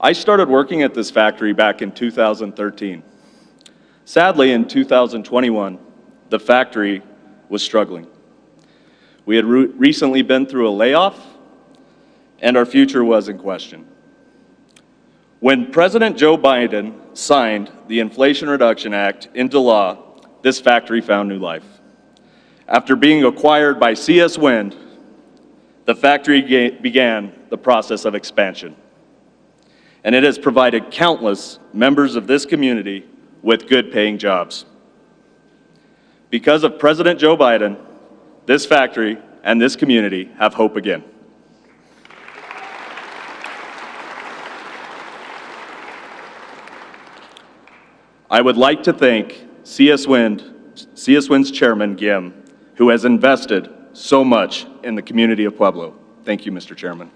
I started working at this factory back in 2013. Sadly, in 2021, the factory was struggling. We had recently been through a layoff, and our future was in question. When President Joe Biden signed the Inflation Reduction Act into law, this factory found new life. After being acquired by CS Wind, the factory began the process of expansion. And it has provided countless members of this community with good paying jobs. Because of President Joe Biden, this factory and this community have hope again. I would like to thank CS Wind's chairman, Gim, who has invested so much in the community of Pueblo. Thank you, Mr. Chairman.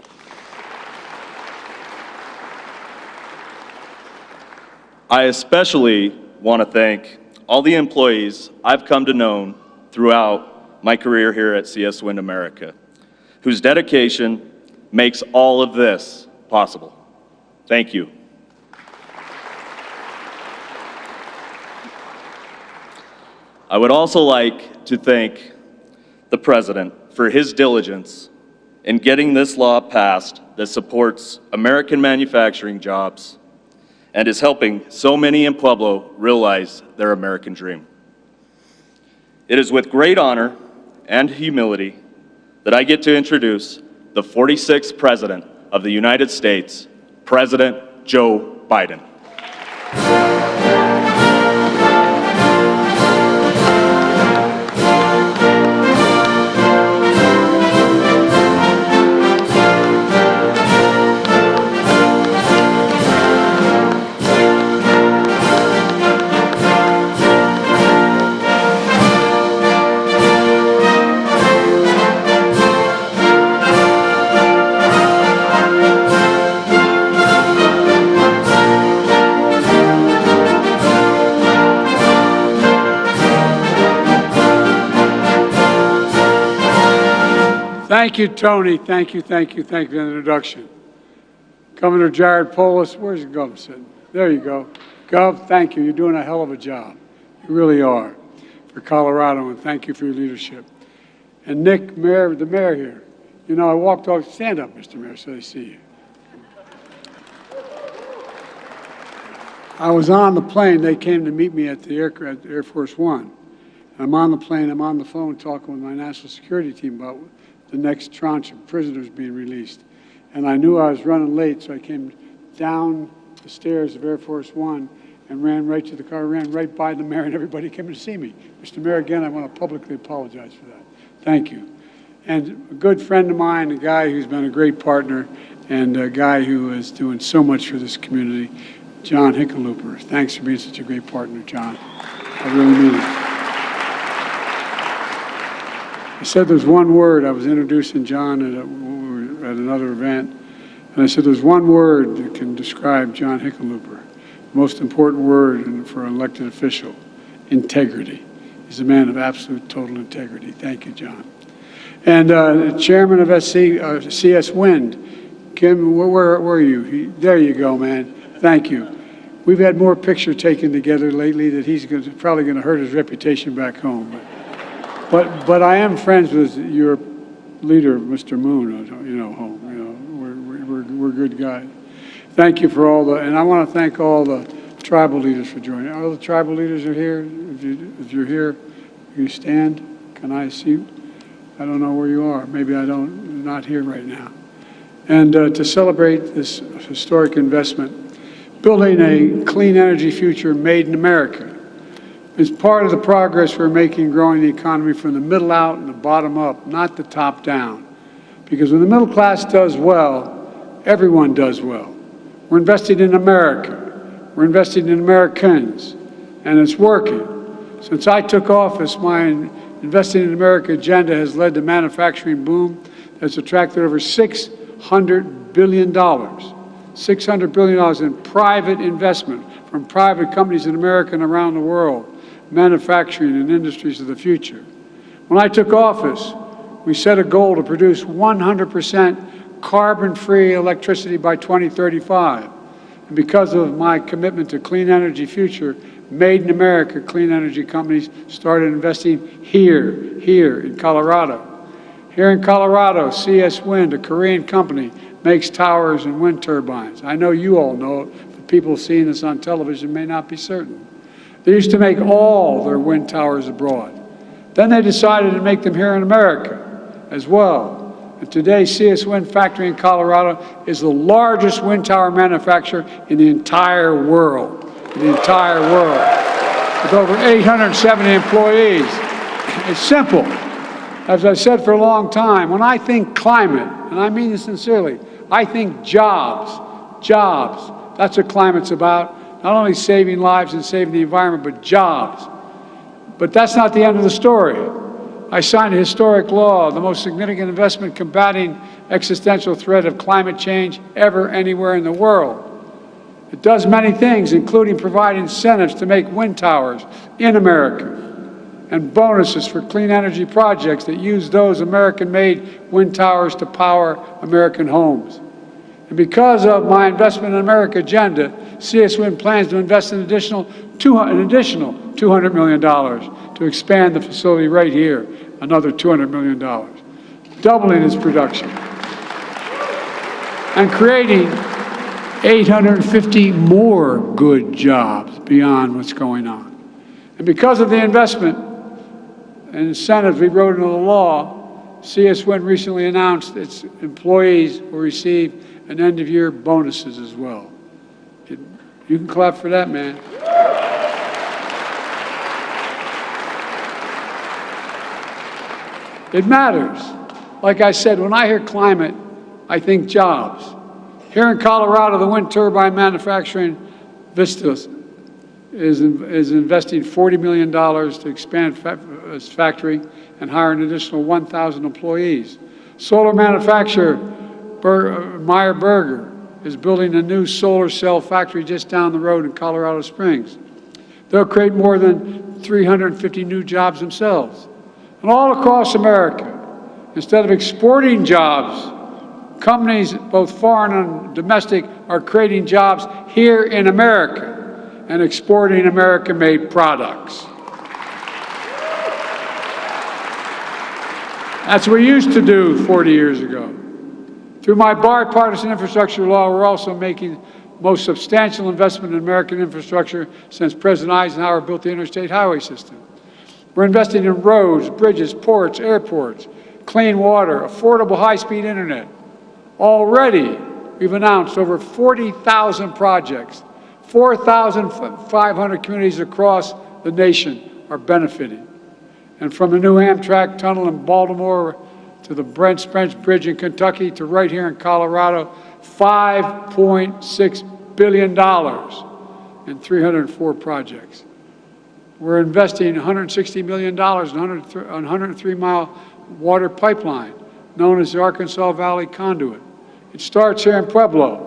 I especially want to thank all the employees I've come to know throughout my career here at CS Wind America, whose dedication makes all of this possible. Thank you. I would also like to thank the President for his diligence in getting this law passed that supports American manufacturing jobs and is helping so many in Pueblo realize their American dream. It is with great honor and humility that I get to introduce the 46th President of the United States, President Joe Biden. Thank you, Tony. Thank you for the introduction. Governor Jared Polis, where's the Gov sitting? There you go. Gov, thank you. You're doing a hell of a job. You really are for Colorado, and thank you for your leadership. And Nick, Mayor, the mayor here. You know, I walked off, stand up, Mr. Mayor, so they see you. I was on the plane. They came to meet me at the Air Force One. I'm on the plane. I'm on the phone talking with my national security team about the next tranche of prisoners being released. And I knew I was running late, so I came down the stairs of Air Force One and ran right to the car, ran right by the mayor, and everybody came to see me. Mr. Mayor, again, I want to publicly apologize for that. Thank you. And a good friend of mine, a guy who's been a great partner, and a guy who is doing so much for this community, John Hickenlooper. Thanks for being such a great partner, John. I really mean it. I said there's one word. I was introducing John at another event, and I said there's one word that can describe John Hickenlooper, the most important word for an elected official: integrity. He's a man of absolute, total integrity. Thank you, John. And Chairman of CS Wind, Kim, where are you? There you go, man. Thank you. We've had more picture taken together lately that he's probably going to hurt his reputation back home. But I am friends with your leader, Mr. Moon. Home. We're good guys. Thank you for all the, and I want to thank all the tribal leaders for joining. All the tribal leaders are here. If you're here, you stand. Can I see you? I don't know where you are. Maybe I'm not here right now. And to celebrate this historic investment, building a clean energy future made in America is part of the progress we're making growing the economy from the middle out and the bottom up, not the top down. Because when the middle class does well, everyone does well. We're investing in America. We're investing in Americans, and it's working. Since I took office, my Investing in America agenda has led to manufacturing boom that's attracted over $600 billion. $600 billion in private investment from private companies in America and around the world. Manufacturing and industries of the future. When I took office, we set a goal to produce 100% carbon-free electricity by 2035. And because of my commitment to clean energy future, Made in America clean energy companies started investing here in Colorado. Here in Colorado, CS Wind, a Korean company, makes towers and wind turbines. I know you all know it, but people seeing this on television may not be certain. They used to make all their wind towers abroad. Then they decided to make them here in America as well. And today, CS Wind Factory in Colorado is the largest wind tower manufacturer in the entire world. With over 870 employees. It's simple. As I've said for a long time, when I think climate, and I mean this sincerely, I think jobs. That's what climate's about. Not only saving lives and saving the environment, but jobs. But that's not the end of the story. I signed a historic law, the most significant investment combating existential threat of climate change ever anywhere in the world. It does many things, including provide incentives to make wind towers in America and bonuses for clean energy projects that use those American-made wind towers to power American homes. And because of my Investment in America agenda, CS Wind plans to invest an additional $200 million to expand the facility right here, another $200 million, doubling its production and creating 850 more good jobs beyond what's going on. And because of the investment and incentives we wrote into the law, CS Wind recently announced its employees will receive an end-of-year bonuses as well. You can clap for that, man. It matters. Like I said, when I hear climate, I think jobs. Here in Colorado, the wind turbine manufacturing Vistas is investing $40 million to expand its factory and hire an additional 1,000 employees. Solar manufacturer Meyer Burger is building a new solar cell factory just down the road in Colorado Springs. They'll create more than 350 new jobs themselves. And all across America, instead of exporting jobs, companies, both foreign and domestic, are creating jobs here in America and exporting American-made products. That's what we used to do 40 years ago. Through my bipartisan infrastructure law, we're also making the most substantial investment in American infrastructure since President Eisenhower built the interstate highway system. We're investing in roads, bridges, ports, airports, clean water, affordable high-speed internet. Already, we've announced over 40,000 projects. 4,500 communities across the nation are benefiting. And from the new Amtrak tunnel in Baltimore to the Brent Spence Bridge in Kentucky to right here in Colorado, $5.6 billion in 304 projects. We're investing $160 million in a 103-mile water pipeline known as the Arkansas Valley Conduit. It starts here in Pueblo.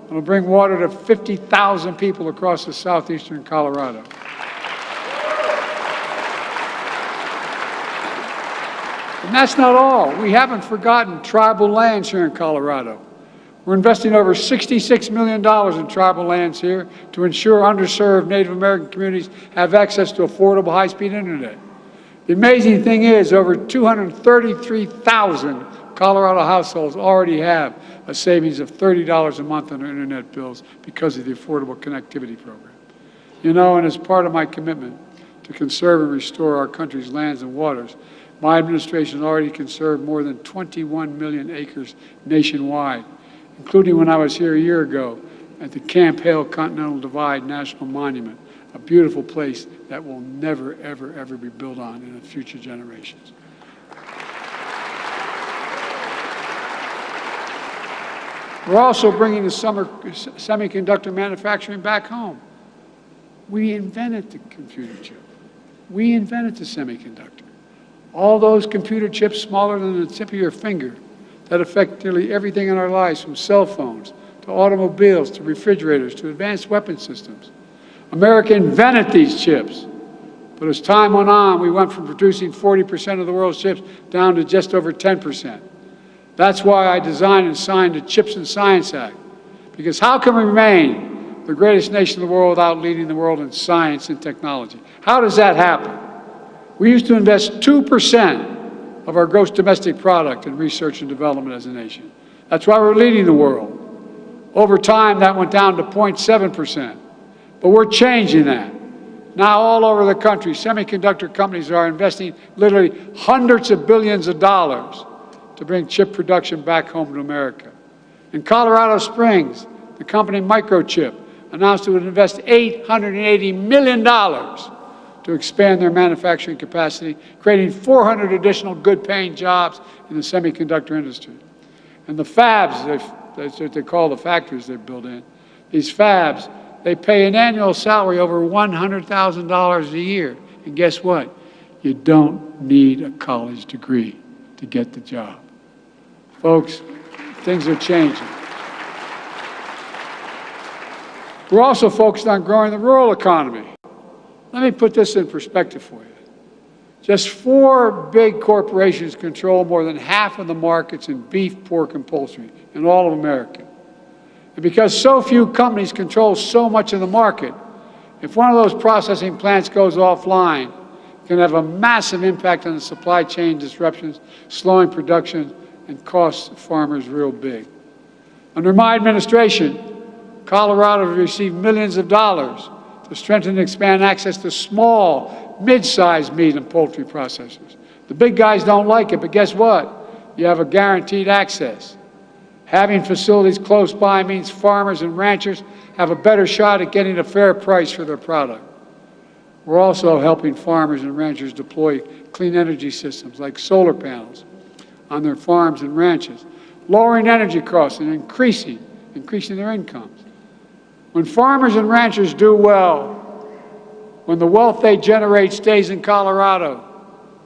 It'll bring water to 50,000 people across the southeastern Colorado. And that's not all. We haven't forgotten tribal lands here in Colorado. We're investing over $66 million in tribal lands here to ensure underserved Native American communities have access to affordable high-speed internet. The amazing thing is over 233,000 Colorado households already have a savings of $30 a month on their internet bills because of the Affordable Connectivity Program. You know, and as part of my commitment to conserve and restore our country's lands and waters, my administration has already conserved more than 21 million acres nationwide, including when I was here a year ago at the Camp Hale Continental Divide National Monument, a beautiful place that will never, ever, ever be built on in future generations. We're also bringing the semiconductor manufacturing back home. We invented the computer chip. We invented the semiconductor. All those computer chips smaller than the tip of your finger that affect nearly everything in our lives, from cell phones to automobiles to refrigerators to advanced weapon systems. America invented these chips. But as time went on, we went from producing 40% of the world's chips down to just over 10%. That's why I designed and signed the Chips and Science Act. Because how can we remain the greatest nation in the world without leading the world in science and technology. How does that happen? We used to invest 2% of our gross domestic product in research and development as a nation. That's why we're leading the world. Over time, that went down to 0.7%. But we're changing that. Now, all over the country, semiconductor companies are investing literally hundreds of billions of dollars to bring chip production back home to America. In Colorado Springs, the company Microchip announced it would invest $880 million to expand their manufacturing capacity, creating 400 additional good-paying jobs in the semiconductor industry. And the fabs, that's what they call the factories they build in, these fabs, they pay an annual salary over $100,000 a year. And guess what? You don't need a college degree to get the job. Folks, things are changing. We're also focused on growing the rural economy. Let me put this in perspective for you. Just 4 big corporations control more than half of the markets in beef, pork, and poultry in all of America. And because so few companies control so much of the market, if one of those processing plants goes offline, it can have a massive impact on the supply chain disruptions, slowing production, and costs farmers real big. Under my administration, Colorado has received millions of dollars to strengthen and expand access to small, mid-sized meat and poultry processors. The big guys don't like it, but guess what? You have a guaranteed access. Having facilities close by means farmers and ranchers have a better shot at getting a fair price for their product. We're also helping farmers and ranchers deploy clean energy systems like solar panels on their farms and ranches, lowering energy costs and increasing their incomes. When farmers and ranchers do well, when the wealth they generate stays in Colorado,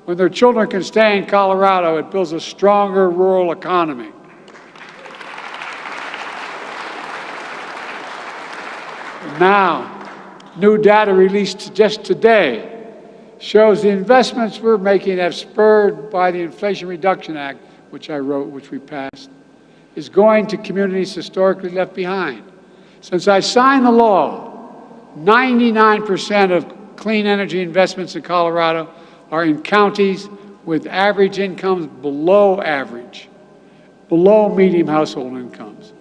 when their children can stay in Colorado, it builds a stronger rural economy. Now, new data released just today shows the investments we're making have spurred by the Inflation Reduction Act, which I wrote, which we passed, is going to communities historically left behind. Since I signed the law, 99% of clean energy investments in Colorado are in counties with average incomes below average, below median household incomes.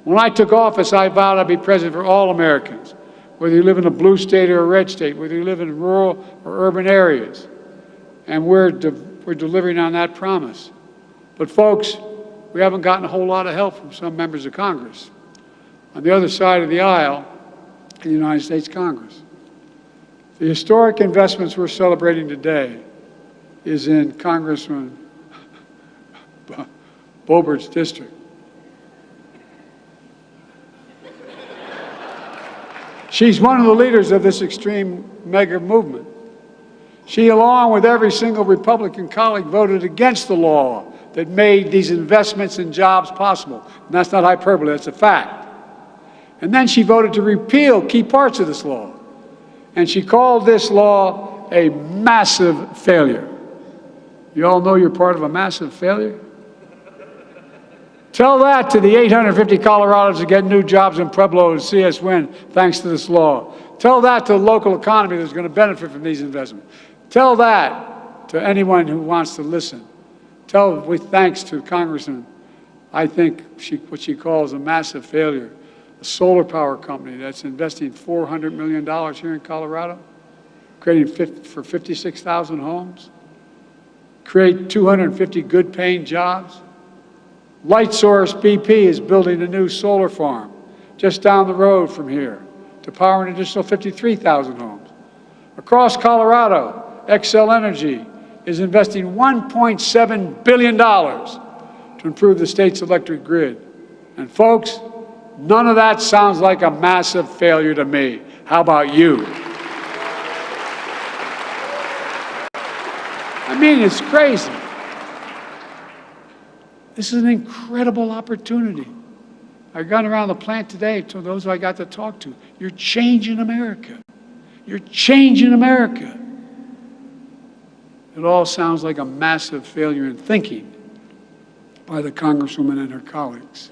When I took office, I vowed I'd be president for all Americans, whether you live in a blue state or a red state, whether you live in rural or urban areas. And we're delivering on that promise. But folks, we haven't gotten a whole lot of help from some members of Congress. On the other side of the aisle, in the United States Congress. The historic investments we're celebrating today is in Congressman Boebert's district. She's one of the leaders of this extreme mega movement. She, along with every single Republican colleague, voted against the law that made these investments in jobs possible. And that's not hyperbole, that's a fact. And then she voted to repeal key parts of this law. And she called this law a massive failure. You all know you're part of a massive failure? Tell that to the 850 Coloradans that get new jobs in Pueblo and see us win thanks to this law. Tell that to the local economy that's going to benefit from these investments. Tell that to anyone who wants to listen. Tell, with thanks to Congressman, I think what she calls a massive failure, a solar power company that's investing $400 million here in Colorado, creating for 56,000 homes, create 250 good-paying jobs. LightSource BP is building a new solar farm just down the road from here to power an additional 53,000 homes. Across Colorado, XL Energy is investing $1.7 billion to improve the state's electric grid. And folks, none of that sounds like a massive failure to me. How about you? I mean, it's crazy. This is an incredible opportunity. I've gone around the plant today to those I got to talk to. You're changing America. You're changing America. It all sounds like a massive failure in thinking by the Congresswoman and her colleagues.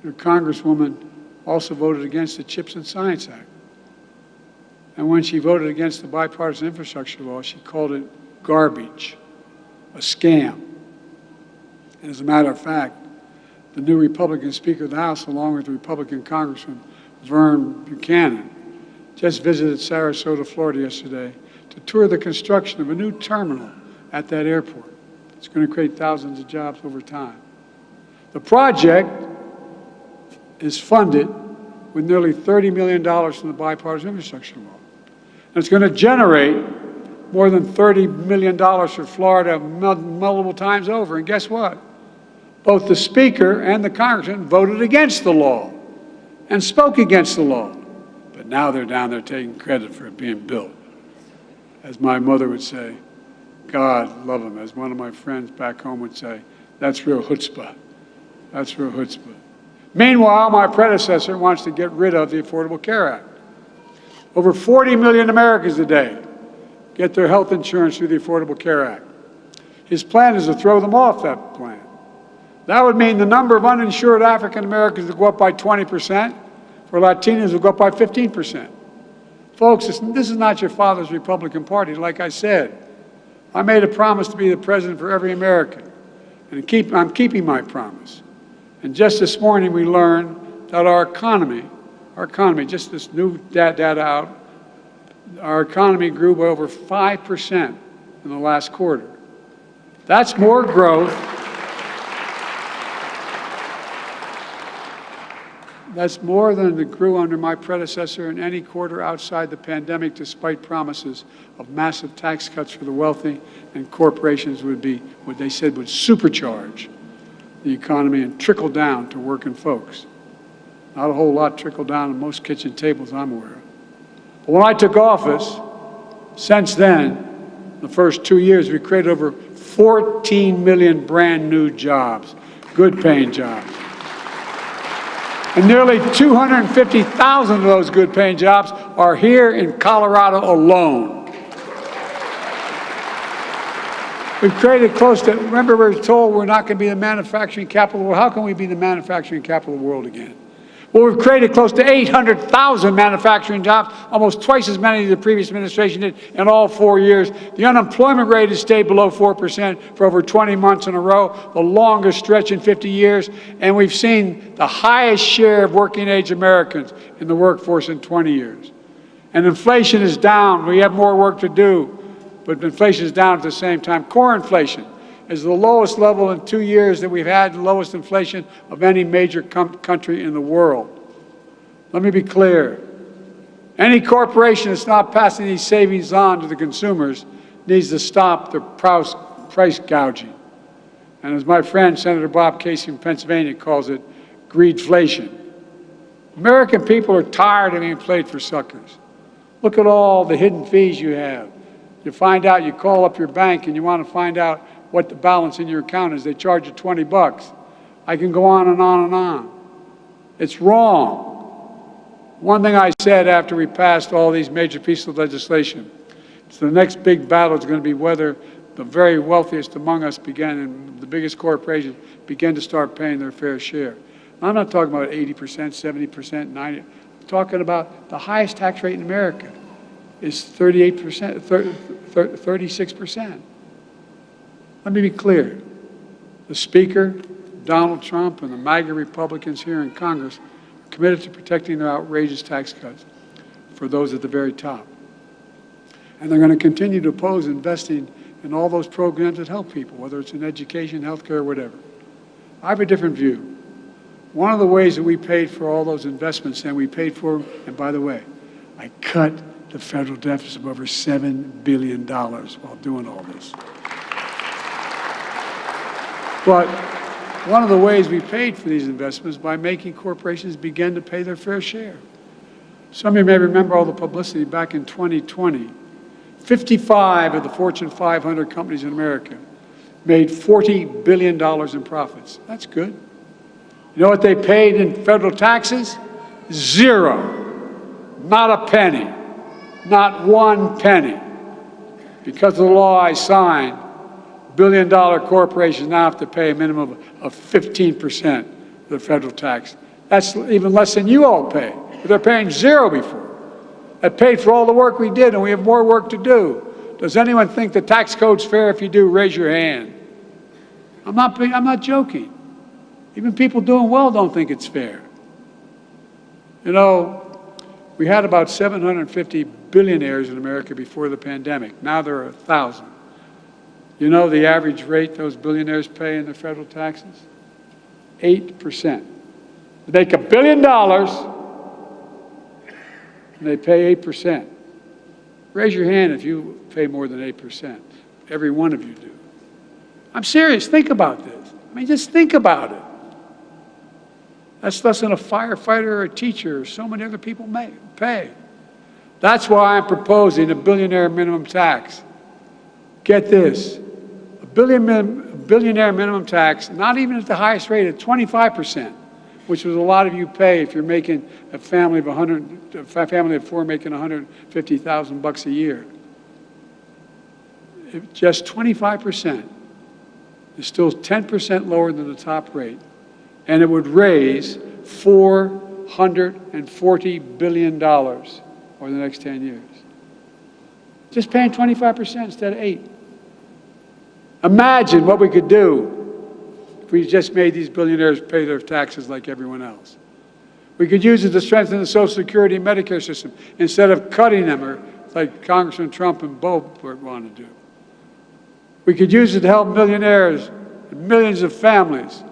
Your Congresswoman also voted against the CHIPS and Science Act. And when she voted against the bipartisan infrastructure law, she called it garbage, a scam. And as a matter of fact, the new Republican Speaker of the House, along with Republican Congressman Vern Buchanan, just visited Sarasota, Florida yesterday to tour the construction of a new terminal at that airport. It's going to create thousands of jobs over time. The project is funded with nearly $30 million from the bipartisan infrastructure law. And it's going to generate more than $30 million for Florida multiple times over. And guess what? Both the Speaker and the Congressman voted against the law and spoke against the law. But now they're down there taking credit for it being built. As my mother would say, God love him. As one of my friends back home would say, that's real chutzpah. That's real chutzpah. Meanwhile, my predecessor wants to get rid of the Affordable Care Act. Over 40 million Americans today get their health insurance through the Affordable Care Act. His plan is to throw them off that plan. That would mean the number of uninsured African Americans would go up by 20%. For Latinos, it would go up by 15%. Folks, this is not your father's Republican Party. Like I said, I made a promise to be the president for every American, and I'm keeping my promise. And just this morning, we learned that our economy, just this new data out, our economy grew by over 5% in the last quarter. That's more growth. That's more than it grew under my predecessor in any quarter outside the pandemic, despite promises of massive tax cuts for the wealthy, and corporations would supercharge the economy and trickle down to working folks. Not a whole lot trickled down on most kitchen tables I'm aware of. But when I took office, since then, the first 2 years, we created over 14 million brand new jobs, good paying jobs. And nearly 250,000 of those good paying jobs are here in Colorado alone. We've created close to, remember we were told we're not going to be the manufacturing capital of the world. How can we be the manufacturing capital of the world again? Well, we've created close to 800,000 manufacturing jobs, almost twice as many as the previous administration did in all 4 years. The unemployment rate has stayed below 4% for over 20 months in a row, the longest stretch in 50 years. And we've seen the highest share of working age Americans in the workforce in 20 years. And inflation is down. We have more work to do, but inflation is down at the same time. Core inflation is the lowest level in 2 years that we've had, the lowest inflation of any major country in the world. Let me be clear. Any corporation that's not passing these savings on to the consumers needs to stop the price gouging. And as my friend Senator Bob Casey from Pennsylvania calls it, greedflation. American people are tired of being played for suckers. Look at all the hidden fees you have. You find out, you call up your bank and you want to find out what the balance in your account is. They charge you $20. I can go on and on and on. It's wrong. One thing I said after we passed all these major pieces of legislation, so the next big battle is going to be whether the very wealthiest among us begin, and the biggest corporations begin to start paying their fair share. I'm not talking about 80%, 70%, 90%. I'm talking about the highest tax rate in America is 38%, 36%. Let me be clear. The Speaker, Donald Trump, and the MAGA Republicans here in Congress are committed to protecting their outrageous tax cuts for those at the very top. And they're going to continue to oppose investing in all those programs that help people, whether it's in education, healthcare, or whatever. I have a different view. One of the ways that we paid for all those investments, and we paid for them, and by the way, I cut the federal deficit of over $7 billion while doing all this. But one of the ways we paid for these investments by making corporations begin to pay their fair share. Some of you may remember all the publicity back in 2020. 55 of the Fortune 500 companies in America made $40 billion in profits. That's good. You know what they paid in federal taxes? Zero. Not a penny. Not one penny. Because of the law I signed, billion-dollar corporations now have to pay a minimum of 15% of the federal tax That's even less than you all pay. But they're paying zero before. That paid for all the work we did, and we have more work to do. Does anyone think the tax code's fair? If you do, raise your hand. I'm not joking. Even people doing well don't think it's fair. You know, we had about 750 billionaires in America before the pandemic. Now there are 1,000. You know the average rate those billionaires pay in their federal taxes? 8%. They make $1 billion, and they pay 8%. Raise your hand if you pay more than 8%. Every one of you do. I'm serious. Think about this. I mean, just think about it. That's less than a firefighter or a teacher or so many other people pay. That's why I'm proposing a billionaire minimum tax. Get this. A billionaire minimum tax, not even at the highest rate, at 25%, which was a lot of you pay if you're making a family of four making $150,000 a year. If just 25% is still 10% lower than the top rate, and it would raise $440 billion over the next 10 years. Just paying 25% instead of 8%. Imagine what we could do if we just made these billionaires pay their taxes like everyone else. We could use it to strengthen the Social Security and Medicare system instead of cutting them, or like Congressman Trump and Bo want to do. We could use it to help millionaires and millions of families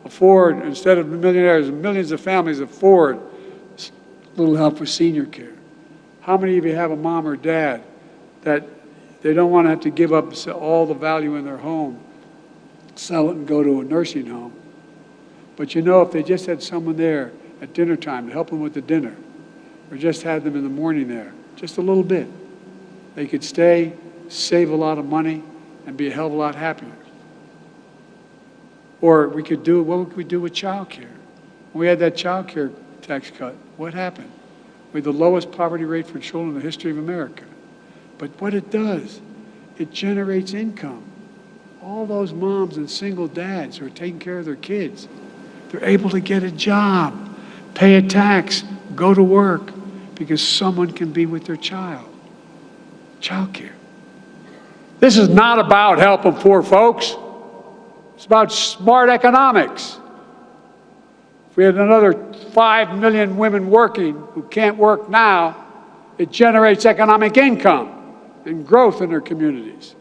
afford, instead of millionaires, millions of families afford a little help with senior care. How many of you have a mom or dad that they don't want to have to give up all the value in their home, sell it and go to a nursing home? But you know, if they just had someone there at dinner time to help them with the dinner, or just had them in the morning there, just a little bit, they could stay, save a lot of money, and be a hell of a lot happier. Or we could do, what would we do with child care? When we had that child care tax cut, what happened? We had the lowest poverty rate for children in the history of America. But what it does, it generates income. All those moms and single dads who are taking care of their kids, they're able to get a job, pay a tax, go to work, because someone can be with their child. Child care. This is not about helping poor folks. It's about smart economics. If we had another 5 million women working who can't work now, it generates economic income and growth in their communities.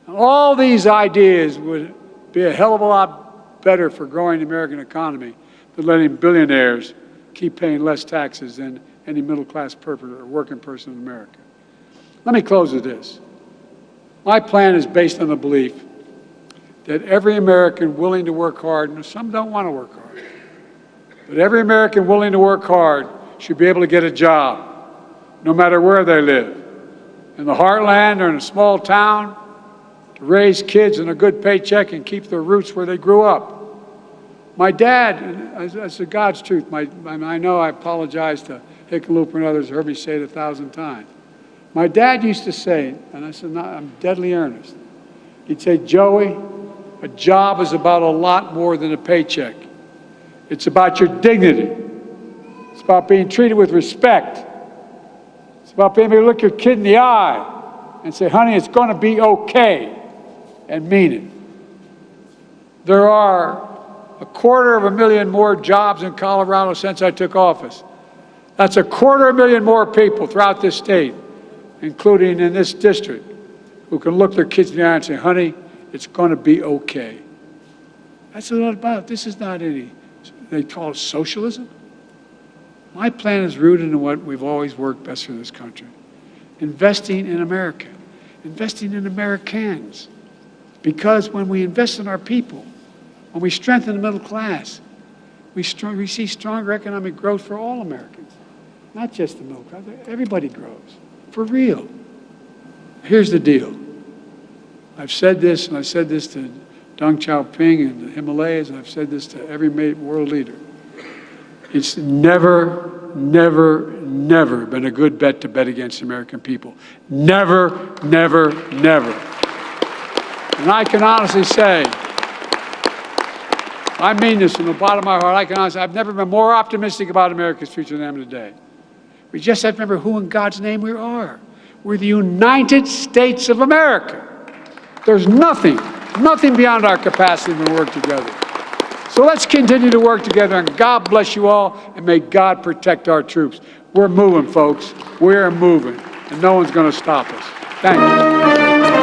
And all these ideas would be a hell of a lot better for growing the American economy than letting billionaires keep paying less taxes than any middle-class person or working person in America. Let me close with this. My plan is based on the belief that every American willing to work hard, and some don't want to work hard, but every American willing to work hard should be able to get a job, no matter where they live, in the heartland or in a small town, to raise kids in a good paycheck and keep their roots where they grew up. My dad, that's the God's truth. I know I apologize to Hickenlooper and others who heard me say it 1,000 times. My dad used to say, and I said, no, I'm deadly earnest. He'd say, Joey, a job is about a lot more than a paycheck. It's about your dignity. It's about being treated with respect. It's about being able to look your kid in the eye and say, honey, it's going to be okay, and mean it. There are 250,000 more jobs in Colorado since I took office. That's 250,000 more people throughout this state, including in this district, who can look their kids in the eye and say, honey, it's going to be okay. That's what it's about. This is not any, they call it socialism. My plan is rooted in what we've always worked best for this country. Investing in America, investing in Americans. Because when we invest in our people, when we strengthen the middle class, we see stronger economic growth for all Americans, not just the middle class. Everybody grows, for real. Here's the deal. I've said this, and I said this to Deng Xiaoping in the Himalayas, and I've said this to every world leader. It's never, never, never been a good bet to bet against the American people. Never, never, never. And I can honestly say, I mean this from the bottom of my heart. I can honestly, I've never been more optimistic about America's future than I am today. We just have to remember who in God's name we are. We're the United States of America. There's nothing beyond our capacity when we work together. So let's continue to work together, and God bless you all, and may God protect our troops. We're moving, folks. We're moving, and no one's going to stop us. Thank you.